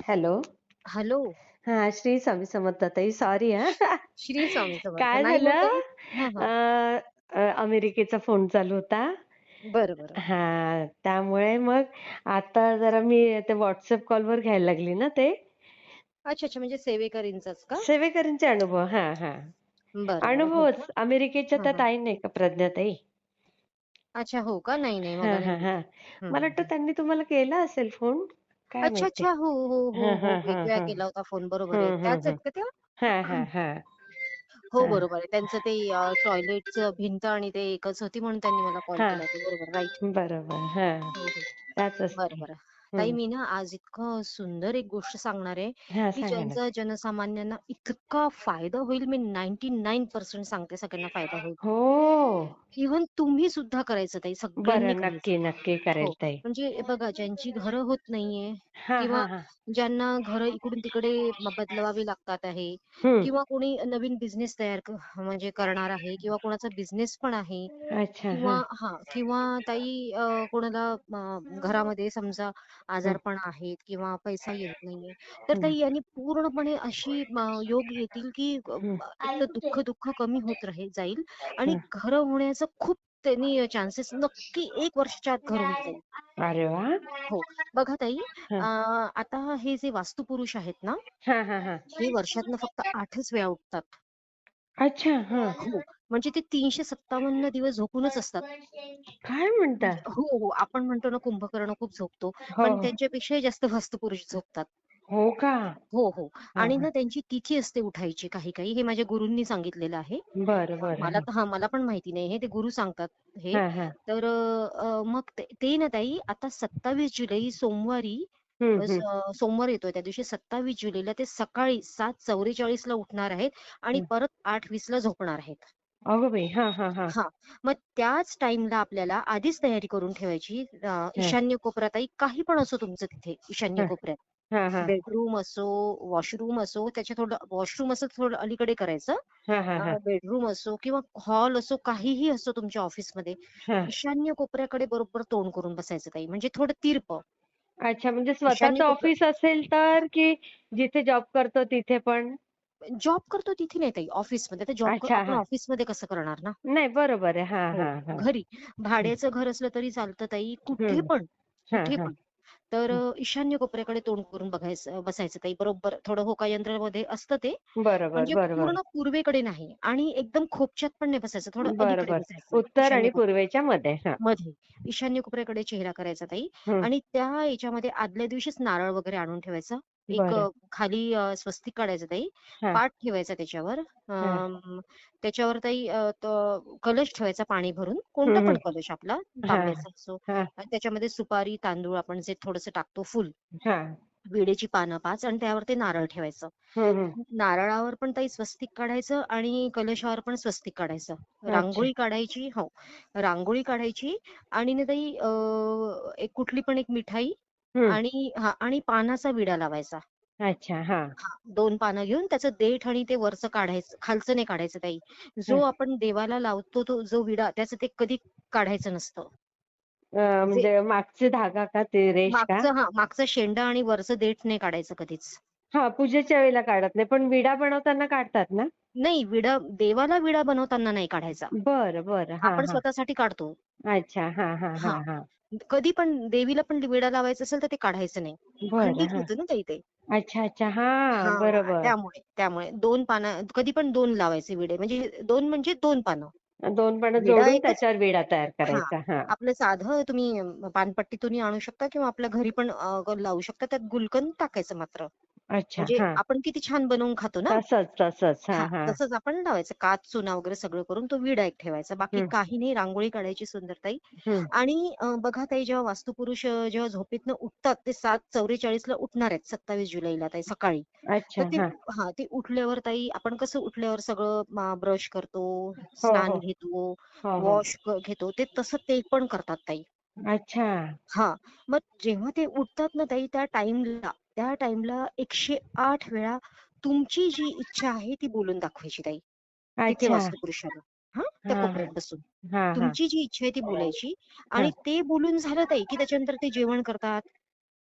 Hello. Hello. हां, श्री स्वामी समर्थ ताई. Sorry हां. श्री स्वामी समर्थ. काय नाही हो झालं ताई. हां, अ, हां. अमेरिकेचा फोन चालू होता. बरं, बरं. हां, त्यामुळे मग आता जरा मी ते WhatsApp कॉलवर घ्यायला लागली ना ते. अच्छा, अच्छा. म्हणजे सेवेकरींचाच का? सेवेकरींचे अनुभव. हां, हां. बरं, बरं. घेतलं. अनुभवच अमेरिकेच्या हां, त्या हां. ताई नाही का प्रज्ञाताई? अच्छा, हो का? नाही, नाही. हां, मला नाही हां, हां. माहिती. हं, मला हं, वाटतं हं. त्यांनी तुम्हाला केला असेल फोन. काय अच्छा, माहिती? अच्छा. हो, हो, हो, हां, हो. हां, एक हां, वेळा हां. केला होता फोन. बरोबर आहे. हं, हं, त्याच आहेत हं. का त्या? हां, हां, हां. हो, हां. बरोबर आहे. त्यांचं ते टॉयलेटचं भिंत आणि ते एकच होती म्हणून त्यांनी मला कॉल हां. केला होता. बरोबर. राइट. बरोबर. हां. हो, हो. त्याच बरं, असते. बरं. ताई हं. मी ना आज इतकं सुंदर एक गोष्ट सांगणार आहे, हां, की सांगा ना. ज्यांचा जनसामान्यांना इतका फायदा होईल. मी 99% सांगते सगळ्यांना फायदा होईल. हो. इव्हन तुम्ही सुद्धा करायचं ताई, सगळ्यांनी बरं. करायचं. नक्की, नक्की हो, करेल ताई. म्हणजे बघा ज्यांची घरं होत नाहीये हां, किंवा हां, हां. ज्यांना घरं इकडून-तिकडे बदलवावी लागतात आहे हं. किंवा कोणी नवीन बिझनेस म्हणजे करणार आहे किंवा कोणाचा बिझनेस पण आहे अच्छा. किंवा हां. किंवा ताई कोणाला घरामध्ये समजा हं, आजारपण आहेत किंवा पैसा येत नाहीये, तर हं, ताई यांनी पूर्णपणे अशी योग येतील की हं, एक तर दुःख कमी होत जाईल आणि हं. घरं होण्याचं खूप त्यांनी चान्सेस नक्की 1 वर्षाच्या आत घर होऊन जाईल. अरे वाह! हो. बघा ताई, हं. आता हे जे वास्तुपुरुष आहेत ना, हां, हां, हां. हे वर्षातनं फक्त 8च वेळा उठतात. अच्छा. हां. हो. म्हणजे ते 357 दिवस झोपूनच असतात. काय म्हणता? हो, हो. आपण म्हणतो ना कुंभकर्ण खूप झोपतो, हो, पण हो. त्यांच्यापेक्षाही जास्त वास्तुपुरुष झोपतात. हो का? हो, हो. हां, आणि हां. ना त्यांची तिथी असते उठायची काही-काही. हे माझ्या गुरूंनी सांगितलेलं आहे. बरं, बरं. मला हं. तर मला पण माहिती नाही हे. ते गुरु सांगतात हे. हां, हां. तर मग ते ते ना ताई आता 27 जुलै सोमवारी हं, हं. सोमवार येतोय त्या दिवशी 27 जुलैला ते सकाळी 7:44 ला उठणार आहेत आणि हं. परत 8:20 ला झोपणार आहेत. अगं बाई! हां, हां, हां. हां. मग त्याच टाईमला आपल्याला आधीच तयारी करून ठेवायची. हां, ईशान्य कोपऱ्यात ताई काही पण असो तुमचं तिथे ईशान्य हां. कोपऱ्यात. हां, हां. बेडरूम असो, वॉशरूम असो, त्याच्या थोडं वॉशरूम असं थोडं अलीकडे करायचं. हां, हां, हां. बेडरूम असो किंवा हॉल असो, काहीही असो तुमच्या ऑफिसमध्ये, हां. ईशान्य कोपऱ्याकडे बरोबर तोंड करून बसायचं ताई. म्हणजे थोडं तिरपं. अच्छा, म्हणजे ईशान्य स्वतःचं कोपरा ऑफिस असेल तर की जिथे जॉब करतो तिथे पण? जॉब करतो तिथे नाही ताई, ऑफिसमध्ये. आता अच्छा. आपण हां. ऑफिसमध्ये कसं करणार ना? नाही बरोबर आहे. हां, हो, हां, हां. घरी. हं, भाड्याचं घर असलं तरी चालतं ताई, कुठे हं. पण, हां, कुठे हां. पण. तर हं. ईशान्य कोपऱ्याकडे तोंड करून बसायचं ताई. बरोबर थोडं होकायंत्रामध्ये असतं ते. बरोबर, म्हणजे बरोबर. पूर्ण पूर्वेकडे नाही आणि एकदम खोपच्यात पण नाही बसायचं. थोडं अलीकडे बरोबर. बसायचं उत्तर ईशान्य आणि कोपऱ्यात. पूर्वेच्या मध्ये. हां. मध्ये. ईशान्य कोपऱ्याकडे चेहरा करायचा ताई हं. आणि त्या याच्यामध्ये आदल्या दिवशीच नारळ वगैरे आणून ठेवायचा. एक बरं. खाली स्वस्तिक काढायचं ताई. हां, पाट ठेवायचा त्याच्यावर. हां. त्याच्यावर ताई तो कलश ठेवायचा पाणी भरून. कोणता हं, पण हं. कलश आपला हां, तांब्याचा असो हां, आणि त्याच्यामध्ये सुपारी, तांदूळ आपण जे थोडंसं टाकतो फुल, हां. विड्याची पानं 5 आणि त्यावर ते नारळ ठेवायचं. हं, हं. नारळावर पण ताई स्वस्तिक काढायचं आणि कलशावर पण स्वस्तिक काढायचं. अच्छा. रांगोळी काढायची हो. रांगोळी काढायची आणि ना ताई एक कुठली पण एक मिठाई हं. आणि पानाचा विडा लावायचा. अच्छा. हां. 2 पानं घेऊन त्याचं देठ आणि ते वरचं काढायचं. खालचं नाही काढायचं ताई. जो हं. आपण देवाला लावतो तो जो विडा त्याचं ते कधी काढायचं नसतं. जे म्हणजे मागचे धागा का ते रेष का? मागचं शेंडं आणि वरचं देठ नाही काढायचं कधीच. हां, पूजेच्या वेळेला काढत नाही, पण विडा बनवताना काढतात ना? नाही देवाला विडा बनवताना नाही काढायचा. बरं, बरं. हां, आपण हां. स्वतःसाठी काढतो. अच्छा. हां, हां, हां, हां. हां. कधी पण देवीला पण विडा लावायचा असेल तर ते काढायचं नाही. बरं. खंडित हां. होतं ना ताई ते. अच्छा, अच्छा. हां, बरोबर. त्यामुळे 2 पानं कधी पण 2 लावायचे विडे म्हणजे 2 म्हणजे 2 पानं. 2 पानं विडा जोडून एकच त्याच्यावर विडा तयार हां. करायचा. हां. आपलं साधं तुम्ही पानपट्टीतूनही आणू शकता किंवा आपल्या घरी पण लावू शकता. त्यात गुलकंद टाकायचं मात्र. अच्छा. म्हणजे हां. आपण किती छान बनवून खातो ना. तसंच, तसंच. हां, हां. तसंच आपण लावायचं. काच, चुना वगैरे सगळं करून तो विडा एक ठेवायचा. बाकी हं, काही नाही. रांगोळी काढायची सुंदर ताई हं. आणि बघा ताई जेव्हा वास्तुपुरुष जेव्हा झोपेतनं उठतात ते 7:44 ला उठणार आहेत 27 जुलैला ताई सकाळी. तर अच्छा. ते हां. ते उठल्यावर ताई आपण कसं उठल्यावर सगळं ब्रश करतो, हो, स्नान हो. घेतो, हो, हो. वॉश घेतो. ते तसं ते पण करतात ताई. अच्छा. हां. मग जेव्हा ते उठतात ना ताई त्या टाईमला 108 वेळा तुमची जी इच्छा आहे ती बोलून दाखवायची ताई. तिथे अच्छा. वास्तुपुरुषाला. त्या हां, कोपऱ्यात हां. बसून. हां, हां. तुमची जी इच्छा आहे ती बोलायची आणि हां, ते बोलून झालं ताई, की त्याच्यानंतर ते जेवण करतात.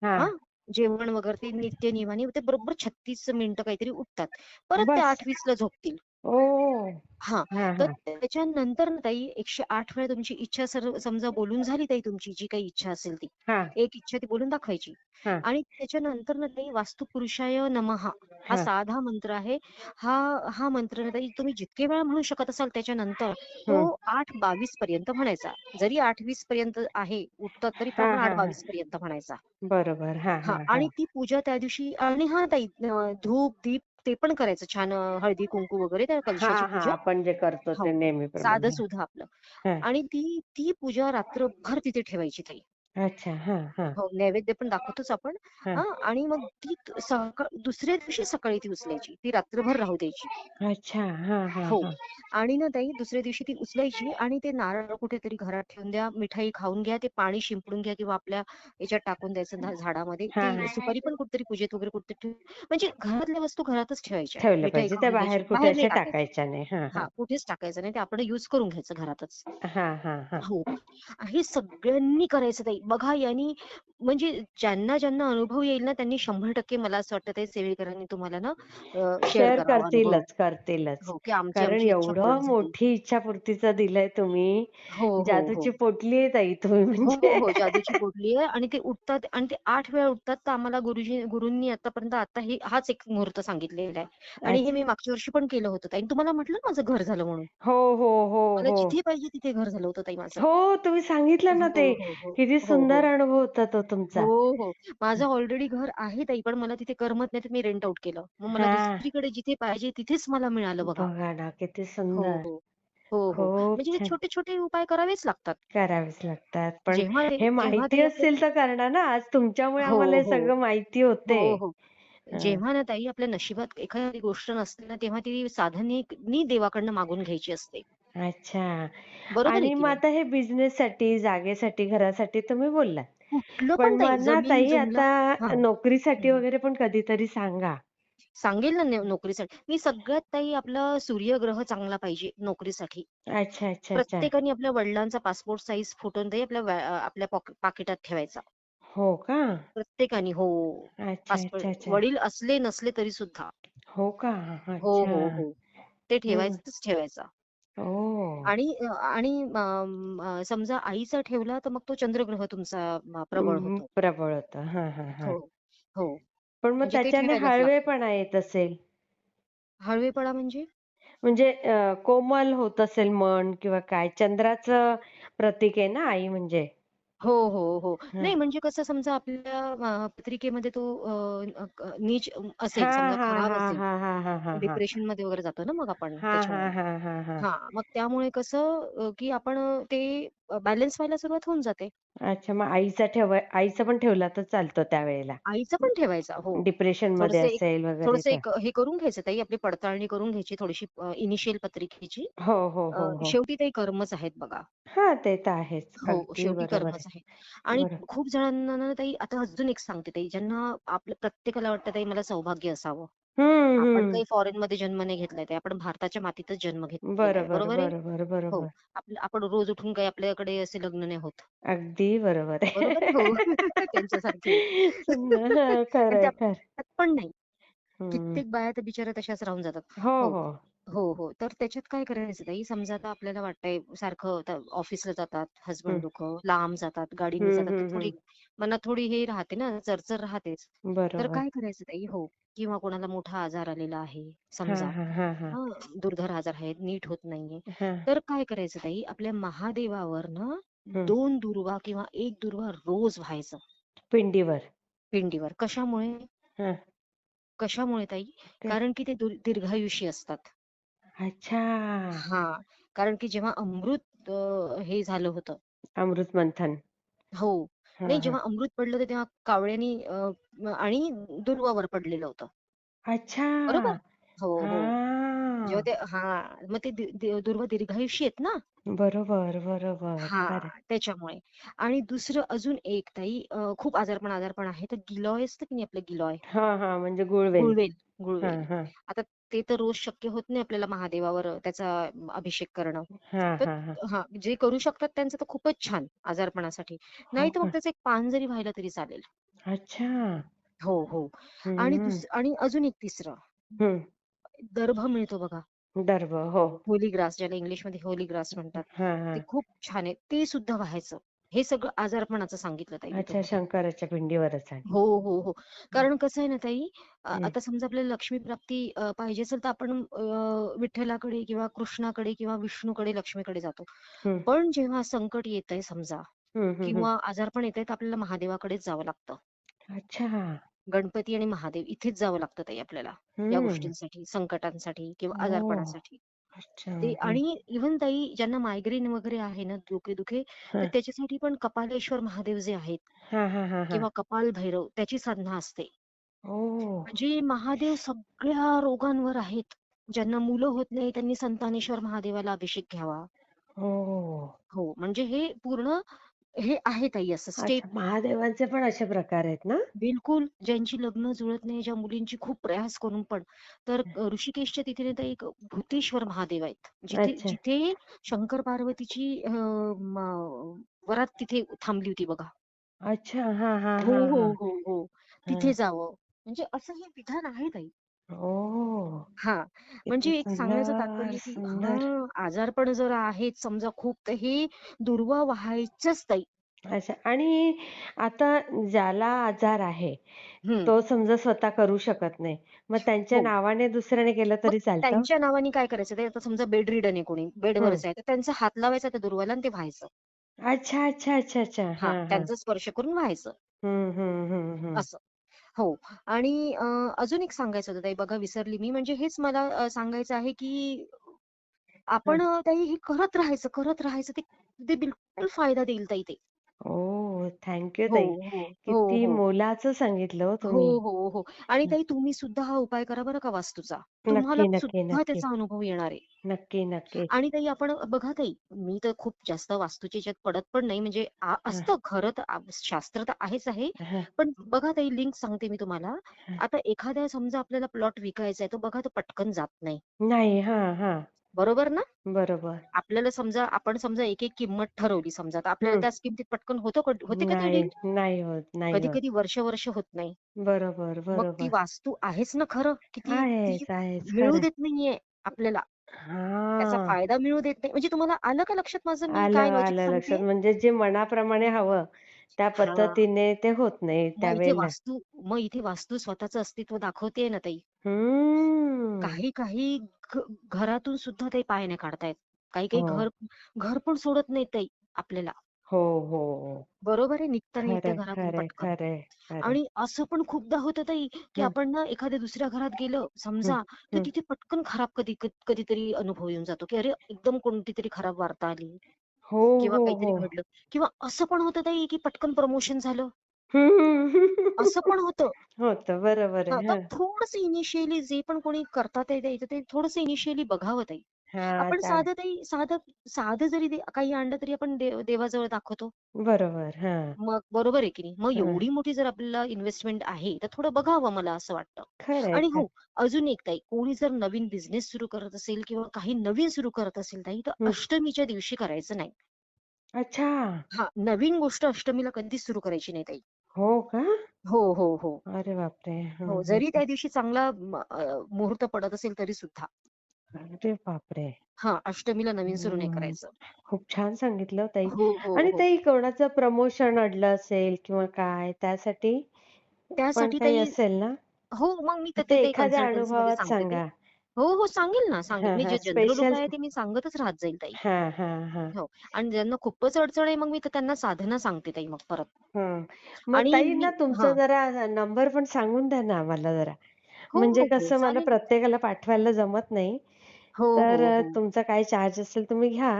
हां. हां. जेवण वगैरे ते नित्य नियमाने ते बरोबर 36 मिनिटं काहीतरी उठतात. परत ते बस. 8:20 ला झोपतील. ओ. हां. हा तर हा त्याच्यानंतर ना ताई 108 वेळा तुमची इच्छा समजा बोलून झाली ताई तुमची जी काही इच्छा असेल ती. हा एक इच्छा ती बोलून दाखवायची. हा आणि त्याच्यानंतर ना ताई वास्तुपुरुषाय नमः हा हा. साधा मंत्र आहे. हा हा मंत्र ना ताई तुम्ही जितके वेळा म्हणू शकत असाल त्याच्यानंतर तो हम्म. 8:22 पर्यंत म्हणायचा. जरी 8:20 पर्यंत आहे उठतात तरी हा पण हा हा. 8:22 पर्यंत म्हणायचा. बरोबर. हा हां. हा हा. आणि ती पूजा त्या दिवशी आणि हां ताई धूप, दीप ते पण करायचं छान हळदी कुंकू वगैरे त्या हा कलशाची हा पूजा. आपण जे करतो हो. ते साधं नेहमीप्रमाणे. सुधं आपलं. हा. आणि ती ती पूजा रात्रभर तिथे ठेवायची ताई. अच्छा. हा हा हो, नैवेद्य पण दाखवतोच आपण. हा. हां. आणि मग ती दुसऱ्या दिवशी सकाळी ती उचलायची. ती रात्रभर राहू द्यायची. अच्छा. हा हा हो. हा. आणि ना ताई दुसऱ्या दिवशी ती उचलायची आणि ते नारळ कुठेतरी घरात ठेवून द्या, मिठाई खाऊन घ्या, ते पाणी शिंपडून घ्या किंवा आपल्या याच्यात टाकून द्यायचं झाडामध्ये. हा ती हा. सुपारी पण कुठेतरी पूजेत वगैरे कुठेतरी म्हणजे घरातल्या वस्तू घरातच ठेवायच्या. ठेवलं मिठाई पाहिजे त्या खाऊन घ्यायची. बाहेर कुठे बाहेर नाही अशा टाकायचं. टाकायच्या नाही. हा हा हां, कुठेच टाकायचं नाही. ते आपण युज करून घ्यायचं घरातच. हा हा हा. हो. हे सगळ्यांनी करायचं ताई. बघा यांनी म्हणजे ज्यांना ज्यांना अनुभव येईल ना त्यांनी 100% मला असं वाटतं ते सेवेकरांनी तुम्हाला ना शेअर शेअर करावा अनुभव. करतीलच, करतीलच. हो, की आमची कारण आमची इच्छा पूर्ण एवढं झाली. मोठी इच्छापूर्तीचं दिलंय तुम्ही. हो, हो, हो. जादूची पोटली आहे ताई तुम्ही हो, म्हणजे. हो. जादूची पोटली आहे आणि ते उठतात आणि ते 8 वेळा उठतात. तर आम्हाला गुरूंनी आतापर्यंत आता हाच एक मुहूर्त सांगितलेला आहे. आणि हे अच्छा. मी मागच्या वर्षी पण केलं होतं ताई. तुम्हाला म्हटलं ना माझं घर झालं म्हणून. हो, हो, हो, मला हो. जिथे पाहिजे तिथे घर झालं होतं ताई माझं. हो, तुम्ही सांगितलं ना हो, ते. हो, हो. किती हो, हो. सुंदर अनुभव होता तो तुमचा. हो, हो. माझं ऑलरेडी घर आहे ताई, पण मला तिथे करमत नाही तर मी रेंट आउट केलं. मग मला हां. दुसरीकडे जिथे पाहिजे तिथेच मला मिळालं बघा. बघा ना किती हो, सुंदर. हो. हो, हो. खूप म्हणजे हे छान. छोटे-छोटे उपाय करावेच लागतात. करावेच लागतात. पण हे जेव्हा माहिती ताई आपल्या असतील तर करणार ना. आज तुमच्यामुळे हो, आम्हाला हे हो. सगळं माहिती होते. हो, हो. हं. जेव्हा ना ताई आपल्या नशिबात एखादी गोष्ट नसते ना, तेव्हा ती साधनेनी देवाकडनं मागून घ्यायची असते. अच्छा. बरोबर आहे आणि की मग नाही? आता हे बिझनेससाठी, जागेसाठी, घरासाठी तुम्ही बोललात. कुठलं पण पण ताई मग ना जमीन ताई जुमला आता हां. नोकरीसाठी वगैरे पण कधीतरी सांगा. सांगेल ना नोकरीसाठी. मी सगळ्यात ताई आपला सूर्यग्रह चांगला पाहिजे नोकरीसाठी. अच्छा, अच्छा, अच्छा. प्रत्येकाने आपल्या वडिलांचा पासपोर्ट साइज फोटो ताई आपल्या पाकिटात ठेवायचा. हो का? प्रत्येकाने हो. अच्छा, पासपोर्ट अच्छा, अच्छा. वडील असले नसले तरी सुद्धा. हो का? हो, अच्छा. हो, हो. ते हं. ठेवायचा. ओह! आणि आणि समजा आईचा ठेवला तर मग तो चंद्रग्रह तुमचा प्रबळ होतो. प्रबळ होतं. हां, हां, हां. हो, हो. पण मग म्हणजे ते त्याच्याने ठेवायलाच लागतं. हळवेपणा येत असेल. हळवेपणा म्हणजे? म्हणजे कोमल होत असेल मन किंवा काय? चंद्राचं प्रतीक आहे ना आई म्हणजे. हो, हो, हो. हं. नाही म्हणजे कसं समजा आपल्या पत्रिकेमध्ये तो नीच असेल, हां, समजा हां, खराब हां, असेल, हां, हां, हां, हां, हां. डिप्रेशनमध्ये वगैरे जातो ना मग आपण हां, हां, त्याच्यामुळे. हां, हां, हां. हां, मग त्यामुळे कसं की आपण ते बॅलन्स व्हायला सुरुवात होऊन जाते. अच्छा, मग आईचा पण ठेवला तर चालतो त्यावेळेला. आईचा पण ठेवायचा. हो. डिप्रेशनमध्ये थोडंसं एक असेल वगैरे थोडंसं तर. एक हे करून घ्यायचं ताई, आपली पडताळणी करून घ्यायची थोडीशी इनिशियल पत्रिकेची. हो, हो, हो, हो. शेवटी ते कर्मच आहेत बघा. हां, ते तर आहेच. हो, अगदी शेवटी बरोबर कर्मच आहे. आहे. आणि बरोबर. खूप जणांना ना ताई आता अजून एक सांगते ताई, ज्यांना आपल्या प्रत्येकाला वाटतं ताई मला सौभाग्य असावं. हं, आपण हं. काही फॉरेनमध्ये जन्म नाही घेतलाय ताई. आपण भारताच्या मातीतच जन्म घेतलेला आहे. बरोबर, बरोबर आहे? बरोबर, हो. बरोबर. आपण रोज उठून काही आपल्याकडे असे लग्न नाही होत. अगदी बरोबर बरोबर आहे? हो. आहे. त्यांच्यासारखे. सुंदर. हां, आणि खरं त्या आहे, खरं. त्यात पण नाही. हं. कित्येक बाया तर बिचाऱ्या तशाच राहून जातात. हो, हो. हो. हो, हो. तर त्याच्यात काय करायचं ताई, समजा आता आपल्याला वाटतंय सारखं आता ऑफिसला जातात, हं. हसबंड लोकं, लांब जातात, गाडीने हं, जातात, तर हं, थोडी हं. मनात थोडी हे राहते ना, चरचर राहतेच. तर बरोबर. काय करायचं ताई हो, किंवा कोणाला मोठा आजार आलेला आहे हां, समजा, हां, हां, हां. हां, दुर्धर आजार आहे, नीट होत नाहीये. हां. तर काय करायचं ताई, आपल्या महादेवावर ना हं. 2 दुर्वा किंवा 1 दुर्वा रोज व्हायचं पिंडीवर. पिंडीवर. कशामुळे? हां. कशामुळे ताई? काय? कारण की ते दीर्घायुषी असतात. अच्छा. हां. कारण की जेव्हा अमृत हे झालं होतं अमृत मंथन. हो. हां, नाही हां. जेव्हा अमृत पडलं होतं तेव्हा कावळ्यानी आणि दुर्वावर पडलेलं होतं. अच्छा. बरोबर? हो, हो. जेव्हा हां. ते हां. मग ते दुर्वा दीर्घायुषी आहेत ना? बरोबर, बरोबर. खरं हां. त्याच्यामुळे. आणि दुसरं अजून एक ताई खूप आजारपण आहे. तर गिलॉय असतं की नाही आपलं गिलॉय हां, हां. म्हणजे गुळवेल. गुळवेल, हां, गुळवेल. हां. आता ते तर रोज शक्य होत नाही आपल्याला महादेवावर त्याचा अभिषेक करणं. हां, तर हां, हां. हां, जे करू शकतात त्यांचं तर खूपच छान आजारपणासाठी. हो नाहीतर मग का? त्याचं एक पान जरी वाहिलं तरी चालेल. अच्छा. हो, हो. हं, आणि अजून एक तिसरं, हं. दर्भ मिळतो बघा. दर्भ. हो. होली ग्रास, ज्याला इंग्लिशमध्ये होली ग्रास म्हणतात. हां, ते हां. खूप छान आहे. ते सुद्धा व्हायचं. हे सगळं आजारपणाचं सांगितलं ताई मी अच्छा, तुम्हाला. शंकराच्या पिंडीवरच आणि. हो, हो, हो. कारण कसं आहे ना ताई, हं, आता समजा आपल्याला लक्ष्मी प्राप्ती पाहिजे असेल तर आपण विठ्ठलाकडे किंवा कृष्णाकडे किंवा विष्णूकडे, लक्ष्मीकडे जातो. हं. पण जेव्हा संकट येतंय समजा हं, हं, हं. किंवा आजारपण येतंय, तर आपल्याला महादेवाकडेच जावं लागतं. अच्छा. गणपती आणि महादेव इथेच जावं लागतं ताई आपल्याला, या हं. गोष्टींसाठी, संकटांसाठी किंवा ओह! आजारपणासाठी. अच्छा. ते हं. आणि इव्हन ताई ज्यांना मायग्रेन वगैरे आहे ना, डोकेदुखी, तर हां. त्याच्यासाठी पण कपालेश्वर महादेव जे आहेत हां, हां, हां, हां. किंवा कपाल भैरव त्याची साधना असते. ओह! म्हणजे महादेव सगळ्या रोगांवर आहेत. ज्यांना मुलं होत नाही त्यांनी संतानेश्वर महादेवाला अभिषेक घ्यावा. ओह! हो, म्हणजे हे पूर्ण हे आहे ताई असं स्टेप. अच्छा, महादेवांचे पण असे प्रकार आहेत ना? बिलकुल. ज्यांची लग्न जुळत नाही, ज्या मुलींची खूप प्रयास करून पण. तर ऋषिकेशच्या तिथे नाही तर एक भूतेश्वर महादेव आहेत. जिथे अच्छा. जिथे शंकर पार्वतीची वरात तिथे थांबली होती बघा. अच्छा. हां, हां, हो, हां, हो, हां. हो, हो. हां. तिथे जावं. म्हणजे असं हे विधान आहे ताई. ओह! हां. किती म्हणजे एक सांगण्याचं सुंदर, तात्पर्य की सुंदर. आजारपण जर आहेत समजा खूप, तर हे दूर्वा व्हायचंच ताई. अच्छा आणि आता ज्याला आजार आहे, हं. तो समजा स्वतः करू शकत नाही. मग त्यांच्या हो. नावाने दुसऱ्याने केलं मग तरी चालतं? त्यांच्या नावाने काय करायचं? ते आता समजा बेड रिडन आहे कोणी, हं. बेडवरच आहे, तर त्यांचा हात लावायचा त्या दुर्वाला आणि ते व्हायचं. अच्छा, अच्छा, अच्छा, अच्छा. हां, हां, हां. त्यांचा स्पर्श करून व्हायचं, हं, हं, हं, हं. असं. हो. आणि अजून एक सांगायचं होतं ताई, बघा विसरली मी. म्हणजे हेच मला सांगायचं आहे, की हं. आपण ताई हे करत राहायचं, करत राहायचं. ते ते बिलकुल फायदा देईल ताई ते. ओह! थँक यू हो, ताई. हो. हो, किती हो. मोलाचं सांगितलं हो हो, तुम्ही. हो, हो. आणि हं. ताई तुम्ही सुद्धा हा उपाय करा बरं का वास्तूचा. तुम्हाला नक्की, नक्की, सुद्धा नक्की. त्याचा अनुभव येणार आहे. नक्की, नक्की. आणि ताई आपण बघा ताई, मी तर खूप जास्त वास्तूच्या ह्याच्यात पडत पण नाही. म्हणजे हां, असतं खरं तर शास्त्र तर आहेच आहे. हां, पण बघा ताई, लिंक सांगते मी तुम्हाला. हां. आता एखाद्या समजा आपल्याला प्लॉट विकायचा आहे, तर बघा तो पटकन जात नाही. नाही. हां, हां. बरोबर ना? बरोबर. आपल्याला समजा आपण समजा एक किंमत ठरवली समजा, तर आपल्याला हं. त्याच किमतीत पटकन होते का ते नाही, डील? नाही होत, नाही होत. कधी-कधी वर्ष-वर्ष होत नाही. बरोबर, मग ती बरोबर. वास्तू आहेच ना खरं, की ती आहेच, आहेच. मिळू खरं देत नाहीये आपल्याला. त्याचा हां. फायदा मिळू देत नाही. म्हणजे तुम्हाला आलं का लक्षात माझं मी काय आलं, लॉजिक आलं लक्षात. सांगतेय? म्हणजे जे मनाप्रमाणे हवं, त्या हां. पद्धतीने ते होत नाही त्यावेळेला. मग इथे वास्तू स्वतःचं अस्तित्व दाखवतेय ना ताई. हम्म. काही घ घरातून सुद्धा ते पाय नाही काढतायत. काही हो. घर घर पण सोडत नाहीत ताई आपल्याला. हो, हो, हो. बरोबर आहे, निघता नाही येत त्या खरंय, घरातून खरंय, पटकन. खरंय, खरंय. आणि असं पण खूपदा होतं ताई, की हं, आपण ना एखाद्या दुसऱ्या घरात गेलो हं, समजा, तर हं. तिथे पटकन खराब कधीतरी अनुभव येऊन जातो, की अरे एकदम कोणती तरी खराब वार्ता आली हो, किंवा हो, काहीतरी हो. घडलं. किंवा असं पण होतं ताई, की पटकन प्रमोशन झालं. हं. असं पण होतं. होतं. बरोबर आहे. तर हं. थोडंसं इनिशियली जे पण कोणी करतात आहे द्यायचं, ते थोडंसं इनिशियली बघावं ताई. हां, आपण साधं साधं जरी काही आणलं तरी आपण देवाजवळ दाखवतो. बरोबर. हां, मग बरोबर आहे की नाही? मग हां. एवढी मोठी जर आपल्याला इन्व्हेस्टमेंट आहे, तर थोडं बघावं मला असं वाटतं. खरंय, आणि खरं. हो, अजून एक ताई, कोणी जर नवीन बिझनेस सुरू करत असेल किंवा काही नवीन सुरू करत असेल ताई, तर हं. अष्टमीच्या दिवशी करायचं नाही. अच्छा. हां, नवीन गोष्ट अष्टमीला कधीच सुरू करायची नाही ताई. हो का? हो, हो, हो. अरे बापरे! हं, हो, हं, जरी हं. त्या दिवशी चांगला मुहूर्त पडत असेल तरी सुद्धा. अरे बापरे! हां, अष्टमीला नवीन सुरू नाही हं. करायचं. खूप छान सांगितलं हो ताई. हो, हो, आणि हो. ताई कोणाचं प्रमोशन अडलं असेल किंवा काय त्यासाठी पण त्यासाठी काही ताई असेल ना? हो, मग मी तर ते ते एखाद्या कन्सल्टन्सीमध्ये अनुभवात सांगते ते. सांगा. हो, हो, सांगेल ना, सांगेल. हां, मी हां. जे जनरल स्पेशल उपाय आहे ते मी सांगतच राहत जाईल ताई. हां, हां, हां. हो. आणि ज्यांना खूपच अडचण आहे, मग मी तर त्यांना साधना सांगते ताई मग परत. हं. मग आणि ताई ना मी तुमचा हां. जरा नंबर पण सांगून द्या ना आम्हाला जरा. हो, म्हणजे हो, हो. कसं मला चालेल. प्रत्येकाला पाठवायला जमत नाही. हो, तर हो, हो. तुमचा काय चार्ज असेल तुम्ही घ्या.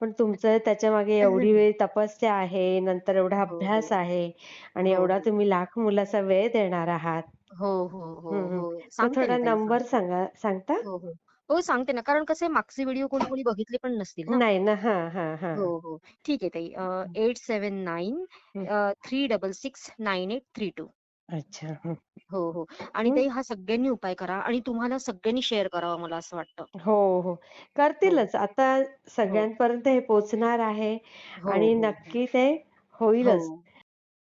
पण तुमचं त्याच्यामागे एवढी वेळ तपस्या आहे, नंतर एवढा हो, हो. अभ्यास आहे आणि हो, एवढा हो. तुम्ही लाख मुलाचा वेळ देणार आहात. हो, हो, हो, हं, हं. हो. तर सांगते थोडा ना ताई, नंबर सांगते. सांगता? हो, हो. हो, सांगते ना. कारण कसं आहे, मागचे व्हिडिओ कोणी बघितले पण नसतील ना. नाही ना. हां, हां, हां. हो, हो. ठीक आहे ताई. 879 हं. 3669832. अच्छा. हं. हो, हो. आणि हं. ताई हा सगळ्यांनी उपाय करा आणि तुम्हाला सगळ्यांनी शेअर करावा मला असं वाटतं. हो, हो. हो, करतीलच. आता हो. सगळ्यांपर्यंत हे पोहोचणार आहे हो, आणि हो, हो. नक्की ते हो. होईलच.